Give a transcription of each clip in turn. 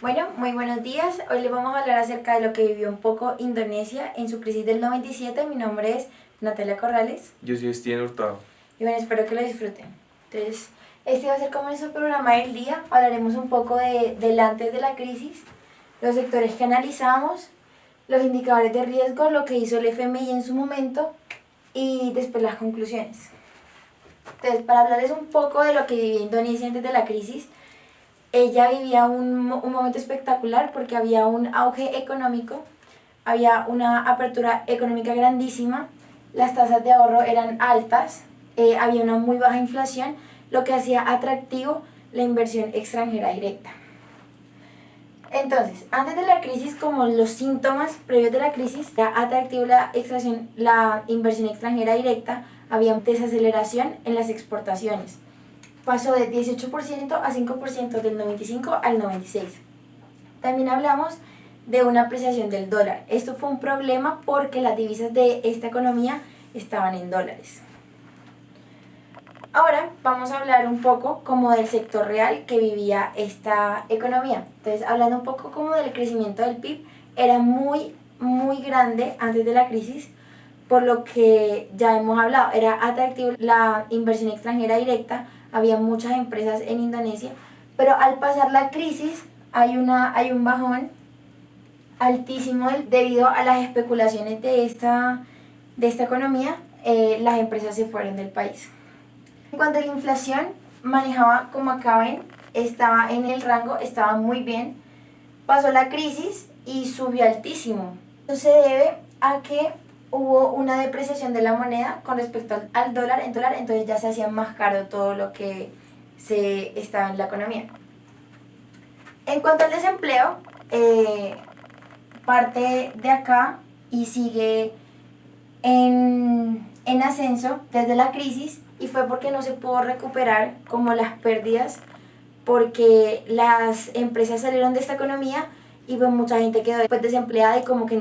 Bueno, muy buenos días. Hoy les vamos a hablar acerca de lo que vivió un poco Indonesia en su crisis del 97. Mi nombre es Natalia Corrales. Yo soy Steven Hurtado. Y bueno, espero que lo disfruten. Entonces, este va a ser como nuestro programa del día. Hablaremos un poco del antes de la crisis, los sectores que analizamos, los indicadores de riesgo, lo que hizo el FMI en su momento y después las conclusiones. Entonces, para hablarles un poco de lo que vivía Indonesia antes de la crisis, ella vivía un momento espectacular porque había un auge económico, había una apertura económica grandísima, las tasas de ahorro eran altas, había una muy baja inflación, lo que hacía atractivo la inversión extranjera directa. Entonces, antes de la crisis, como los síntomas previos de la crisis, era atractivo la inversión extranjera directa, había desaceleración en las exportaciones. Pasó de 18% a 5% del 95 al 96. También hablamos de una apreciación del dólar. Esto fue un problema porque las divisas de esta economía estaban en dólares. Ahora vamos a hablar un poco como del sector real que vivía esta economía. Entonces, hablando un poco como del crecimiento del PIB, era muy grande antes de la crisis, por lo que ya hemos hablado, era atractivo la inversión extranjera directa, había muchas empresas en Indonesia, pero al pasar la crisis hay un bajón altísimo debido a las especulaciones de esta economía, las empresas se fueron del país. En cuanto a la inflación, manejaba como acá ven, estaba en el rango, estaba muy bien, pasó la crisis y subió altísimo. Esto se debe a que hubo una depreciación de la moneda con respecto al dólar, entonces ya se hacía más caro todo lo que se estaba en la economía. En cuanto al desempleo, parte de acá y sigue en ascenso desde la crisis, y fue porque no se pudo recuperar como las pérdidas, porque las empresas salieron de esta economía y pues mucha gente quedó después desempleada y como que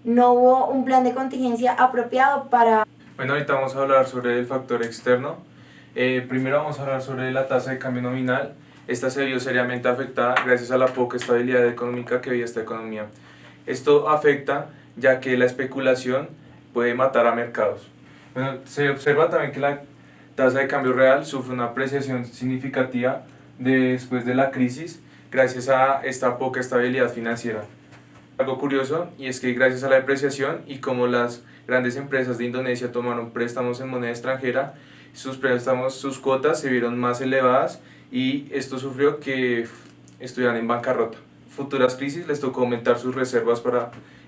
no hubo un plan de contingencia apropiado para... Bueno, ahorita vamos a hablar sobre el factor externo. Primero vamos a hablar sobre la tasa de cambio nominal. Esta se vio seriamente afectada gracias a la poca estabilidad económica que había esta economía. Esto afecta ya que la especulación puede matar a mercados. Bueno, se observa también que la tasa de cambio real sufre una apreciación significativa después de la crisis gracias a esta poca estabilidad financiera. Algo curioso, y es que gracias a la depreciación y como las grandes empresas de Indonesia tomaron préstamos en moneda extranjera, sus cuotas se vieron más elevadas y esto sufrió que estuvieran en bancarrota. Futuras crisis les tocó aumentar sus reservas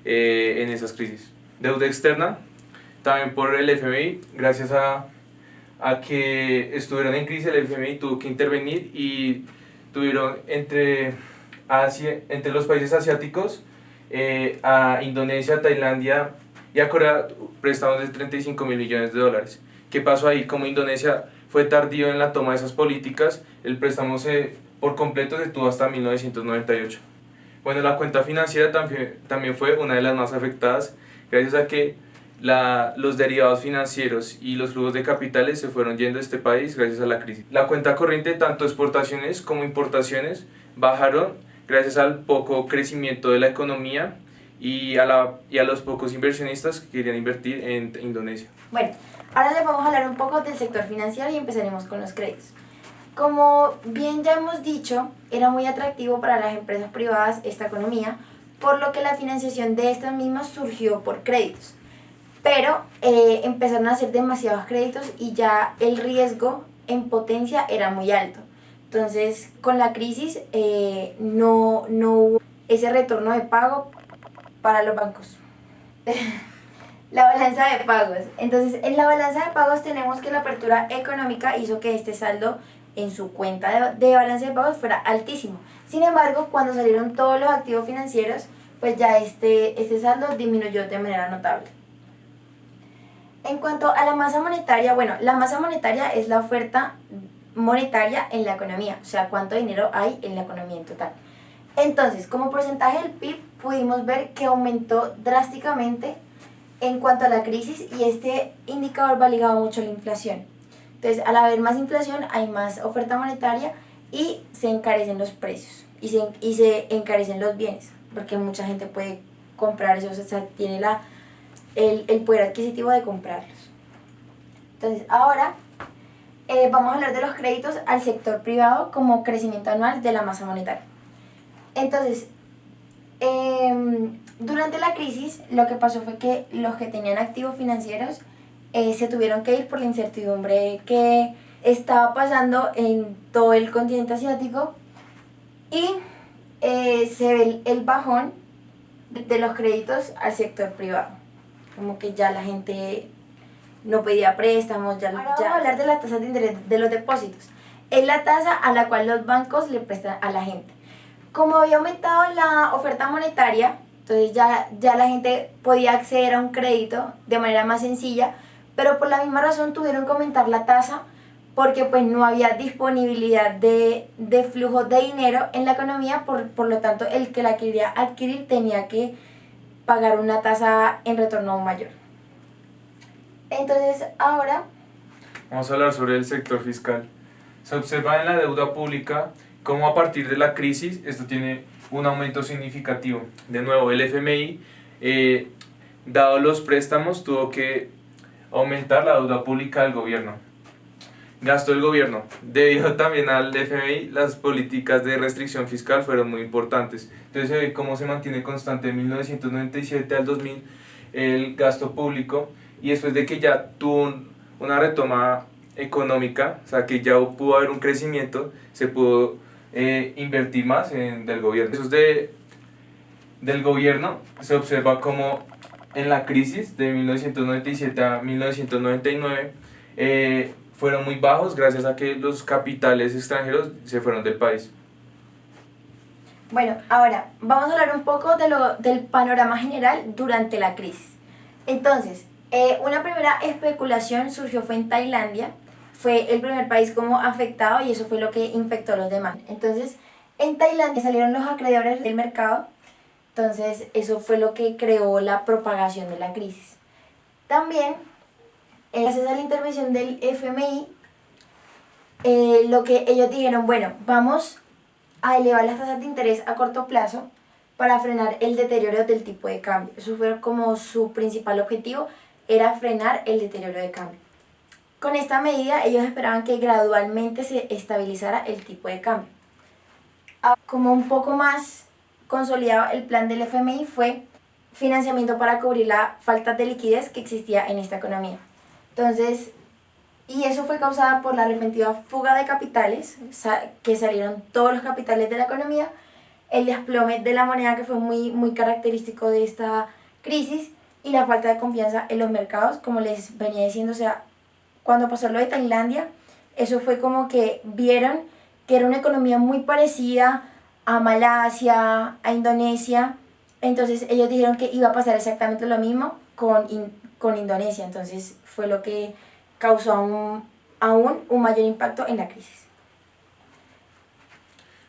en esas crisis. Deuda externa, también por el FMI, gracias a que estuvieron en crisis, el FMI tuvo que intervenir y tuvieron entre los países asiáticos, a Indonesia, Tailandia y a Corea préstamos de 35.000 millones de dólares. ¿Qué pasó ahí? Como Indonesia fue tardío en la toma de esas políticas, el préstamo por completo se tuvo hasta 1998. Bueno, la cuenta financiera también fue una de las más afectadas, gracias a que los derivados financieros y los flujos de capitales se fueron yendo de este país gracias a la crisis. La cuenta corriente, tanto exportaciones como importaciones, bajaron gracias al poco crecimiento de la economía y a los pocos inversionistas que querían invertir en Indonesia. Bueno, ahora les vamos a hablar un poco del sector financiero y empezaremos con los créditos. Como bien ya hemos dicho, era muy atractivo para las empresas privadas esta economía, por lo que la financiación de estas mismas surgió por créditos. Pero empezaron a hacer demasiados créditos y ya el riesgo en potencia era muy alto. Entonces, con la crisis no hubo ese retorno de pago para los bancos. La balanza de pagos. Entonces, en la balanza de pagos tenemos que la apertura económica hizo que este saldo en su cuenta de balance de pagos fuera altísimo. Sin embargo, cuando salieron todos los activos financieros, pues ya este saldo disminuyó de manera notable. En cuanto a la masa monetaria, bueno, la masa monetaria es la oferta monetaria en la economía, o sea, cuánto dinero hay en la economía en total. Entonces, como porcentaje del PIB, pudimos ver que aumentó drásticamente en cuanto a la crisis y este indicador va ligado mucho a la inflación. Entonces, al haber más inflación, hay más oferta monetaria y se encarecen los precios. y se encarecen los bienes, porque mucha gente puede comprar esos, o sea, tiene el poder adquisitivo de comprarlos. Entonces, ahora vamos a hablar de los créditos al sector privado como crecimiento anual de la masa monetaria. Entonces, durante la crisis, lo que pasó fue que los que tenían activos financieros se tuvieron que ir por la incertidumbre que estaba pasando en todo el continente asiático y se ve el bajón de los créditos al sector privado. Como que ya la gente no pedía préstamos, ya vamos a hablar de la tasa de interés de los depósitos. Es la tasa a la cual los bancos le prestan a la gente. Como había aumentado la oferta monetaria, entonces ya la gente podía acceder a un crédito de manera más sencilla, pero por la misma razón tuvieron que aumentar la tasa porque pues no había disponibilidad de flujo de dinero en la economía, por lo tanto el que la quería adquirir tenía que pagar una tasa en retorno aún mayor. Entonces ahora vamos a hablar sobre el sector fiscal. Se observa en la deuda pública cómo a partir de la crisis esto tiene un aumento significativo. De nuevo, el FMI, dado los préstamos, tuvo que aumentar la deuda pública del gobierno. Gasto del gobierno. Debido también al FMI, las políticas de restricción fiscal fueron muy importantes. Entonces se ve cómo se mantiene constante de 1997 al 2000 el gasto público, y después de que ya tuvo una retoma económica, o sea que ya pudo haber un crecimiento, se pudo invertir más del gobierno. Eso del gobierno se observa como en la crisis de 1997 a 1999 fueron muy bajos gracias a que los capitales extranjeros se fueron del país. Bueno, ahora vamos a hablar un poco del panorama general durante la crisis. Entonces, una primera especulación surgió fue en Tailandia, fue el primer país como afectado y eso fue lo que infectó a los demás. Entonces, en Tailandia salieron los acreedores del mercado, entonces eso fue lo que creó la propagación de la crisis. También, gracias a la intervención del FMI, lo que ellos dijeron, bueno, vamos a elevar las tasas de interés a corto plazo para frenar el deterioro del tipo de cambio. Eso fue como su principal objetivo, era frenar el deterioro de cambio. Con esta medida ellos esperaban que gradualmente se estabilizara el tipo de cambio. Como un poco más consolidado, el plan del FMI fue financiamiento para cubrir la falta de liquidez que existía en esta economía. Entonces, y eso fue causada por la repentina fuga de capitales, que salieron todos los capitales de la economía, el desplome de la moneda, que fue muy característico de esta crisis, y la falta de confianza en los mercados, como les venía diciendo. O sea, cuando pasó lo de Tailandia, eso fue como que vieron que era una economía muy parecida a Malasia, a Indonesia, entonces ellos dijeron que iba a pasar exactamente lo mismo con Indonesia, entonces fue lo que causó aún un mayor impacto en la crisis.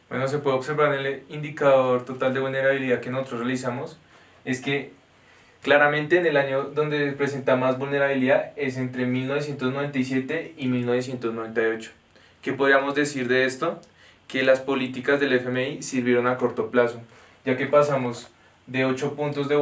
Bueno, se puede observar en el indicador total de vulnerabilidad que nosotros realizamos, es que claramente en el año donde presenta más vulnerabilidad es entre 1997 y 1998. ¿Qué podríamos decir de esto? Que las políticas del FMI sirvieron a corto plazo, ya que pasamos de 8 puntos de